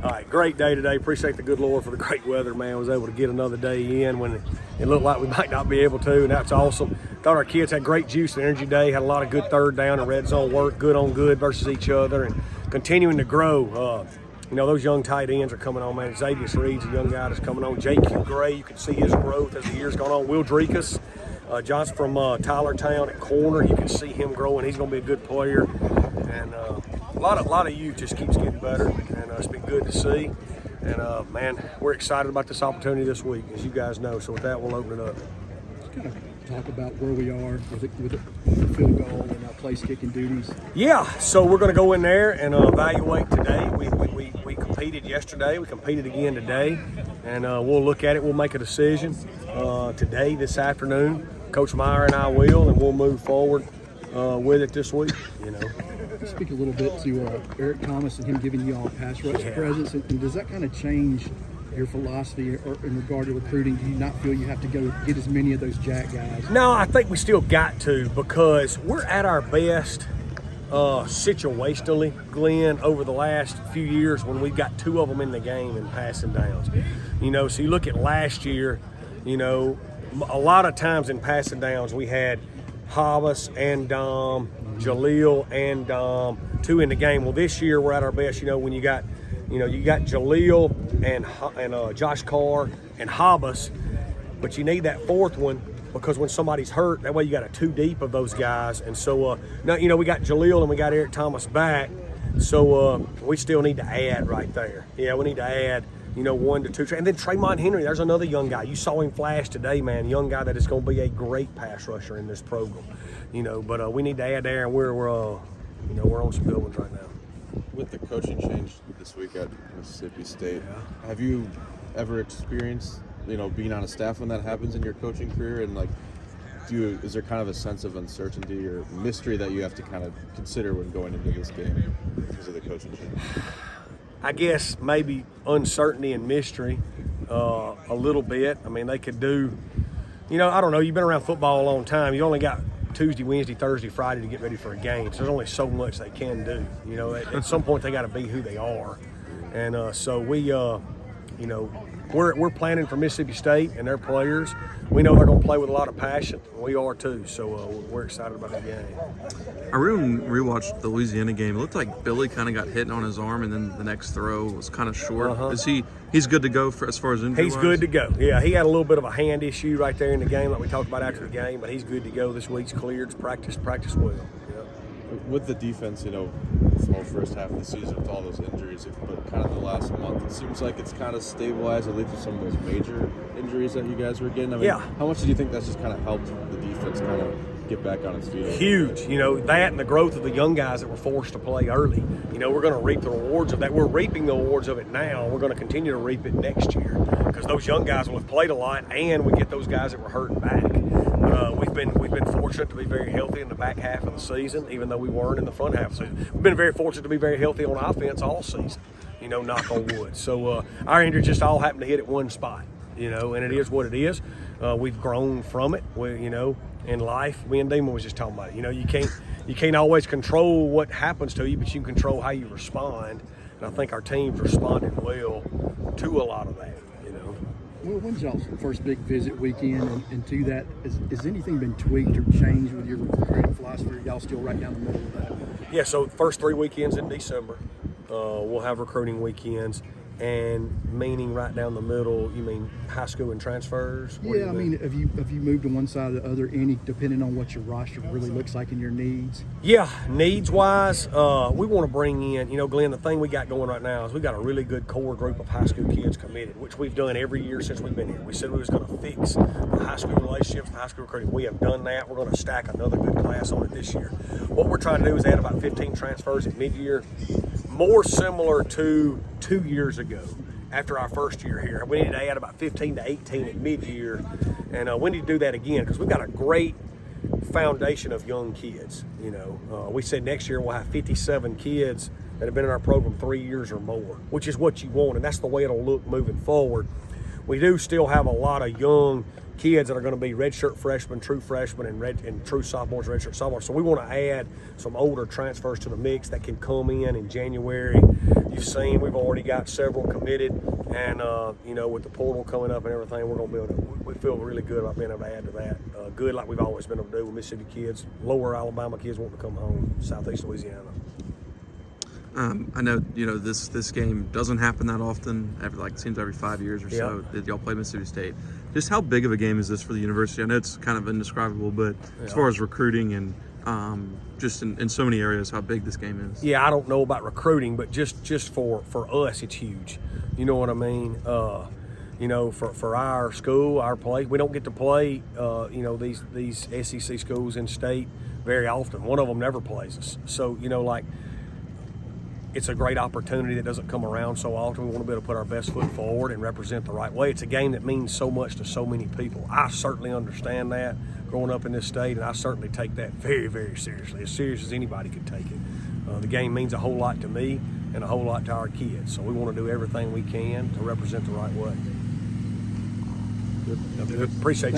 All right, great day today. Appreciate the good Lord for the great weather, man. Was able to get another day in when it looked like we might not be able to, and that's awesome. Thought our kids had great juice and energy day. Had a lot of good third down and red zone work, good on good versus each other, and continuing to grow. Those young tight ends are coming on, man. Xavier Reed's a young guy that's coming on. J.Q. Gray, you can see his growth as the years gone on. Will Drekas, Johnson from Tylertown at corner, you can see him growing. He's going to be a good player. And a lot of youth just keeps getting better, and it's been good to see. And, man, we're excited about this opportunity this week, as you guys know. So with that, we'll open it up. Let's kind of talk about where we are with the field goal and place kicking duties. Yeah, so we're going to go in there and evaluate today. We competed yesterday. We competed again today. And we'll look at it. We'll make a decision today, this afternoon. Coach Meyer and I will, and we'll move forward with it this week, Speak a little bit to Eric Thomas and him giving you all a pass rush presence. And does that kind of change your philosophy or in regard to recruiting? Do you not feel you have to go get as many of those jack guys? No, I think we still got to, because we're at our best situationally, Glenn, over the last few years when we've got two of them in the game in passing downs. So you look at last year, a lot of times in passing downs we had Havas and Dom, Jaleel and Dom, two in the game. Well, this year we're at our best, when you got Jaleel and Josh Carr and Havas, but you need that fourth one because when somebody's hurt, that way you got a two deep of those guys. And so, now, we got Jaleel and we got Eric Thomas back, so we still need to add right there. Yeah, we need to add, 1 to 2. And then Tremont Henry, there's another young guy. You saw him flash today, man. Young guy that is going to be a great pass rusher in this program. But we need to add there, and we're on some good ones right now. With the coaching change this week at Mississippi State, have you ever experienced, being on a staff when that happens in your coaching career? And is there kind of a sense of uncertainty or mystery that you have to kind of consider when going into this game because of the coaching change? I guess maybe uncertainty and mystery a little bit. I mean, they could do, I don't know. You've been around football a long time. You only got Tuesday, Wednesday, Thursday, Friday to get ready for a game. So there's only so much they can do. At some point they got to be who they are. And so we, we're planning for Mississippi State and their players. We know they're going to play with a lot of passion. And we are too. So we're excited about the game. I rewatched the Louisiana game. It looked like Billy kind of got hit on his arm, and then the next throw was kind of short. He's good to go as far as injury? He's good to go. Yeah, he had a little bit of a hand issue right there in the game, like we talked about after the game, but he's good to go. This week's cleared. Practice well. Yeah. With the defense, the whole first half of the season with all those injuries, but kind of the last month, it seems like it's kind of stabilized, at least with some of those major injuries that you guys were getting. I mean, how much do you think that's just kind of helped the defense kind of get back on its feet? Huge. That and the growth of the young guys that were forced to play early. We're going to reap the rewards of that. We're reaping the rewards of it now. We're going to continue to reap it next year because those young guys will have played a lot, and we get those guys that were hurting back. We've been fortunate to be very healthy in the back half of the season, even though we weren't in the front half of the season. We've been very fortunate to be very healthy on offense all season, knock on wood. So our injuries just all happen to hit at one spot, and it is what it is. We've grown from it. In life, me and Damon was just talking about it. You can't always control what happens to you, but you can control how you respond. And I think our team's responded well to a lot of that. Well, when's y'all's first big visit weekend, and to that, has anything been tweaked or changed with your recruiting philosophy? Or y'all still right down the middle of that? Yeah, so first 3 weekends in December, we'll have recruiting weekends. And meaning right down the middle, you mean high school and transfers? Yeah, I mean, have you moved to one side or the other, depending on what your roster really looks like and your needs? Yeah, needs-wise, we want to bring in, Glenn, the thing we got going right now is we got a really good core group of high school kids committed, which we've done every year since we've been here. We said we was going to fix the high school relationships, the high school recruiting. We have done that. We're going to stack another good class on it this year. What we're trying to do is add about 15 transfers at mid-year, more similar to 2 years ago after our first year here. We need to add about 15 to 18 at mid-year, and we need to do that again because we've got a great foundation of young kids. We said next year we'll have 57 kids that have been in our program 3 years or more, which is what you want, and that's the way it'll look moving forward. we do still have a lot of young kids that are going to be redshirt freshmen, true freshmen, and true sophomores, redshirt sophomores. So we want to add some older transfers to the mix that can come in January. You've seen we've already got several committed, and with the portal coming up and everything, we're going to be able to. We feel really good about being able to add to that. Good, like we've always been able to do with Mississippi kids, lower Alabama kids wanting to come home, Southeast Louisiana. I know this game doesn't happen that often. It seems every 5 years or so that y'all play Mississippi State. Just how big of a game is this for the university? I know it's kind of indescribable, but as far as recruiting and just in so many areas, how big this game is. Yeah, I don't know about recruiting, but just for us, it's huge. You know what I mean? For our school, our play, we don't get to play. These SEC schools in state very often. One of them never plays us. So it's a great opportunity that doesn't come around so often. We want to be able to put our best foot forward and represent the right way. It's a game that means so much to so many people. I certainly understand that growing up in this state, and I certainly take that very, very seriously, as serious as anybody could take it. The game means a whole lot to me and a whole lot to our kids. So we want to do everything we can to represent the right way. Good. Appreciate you.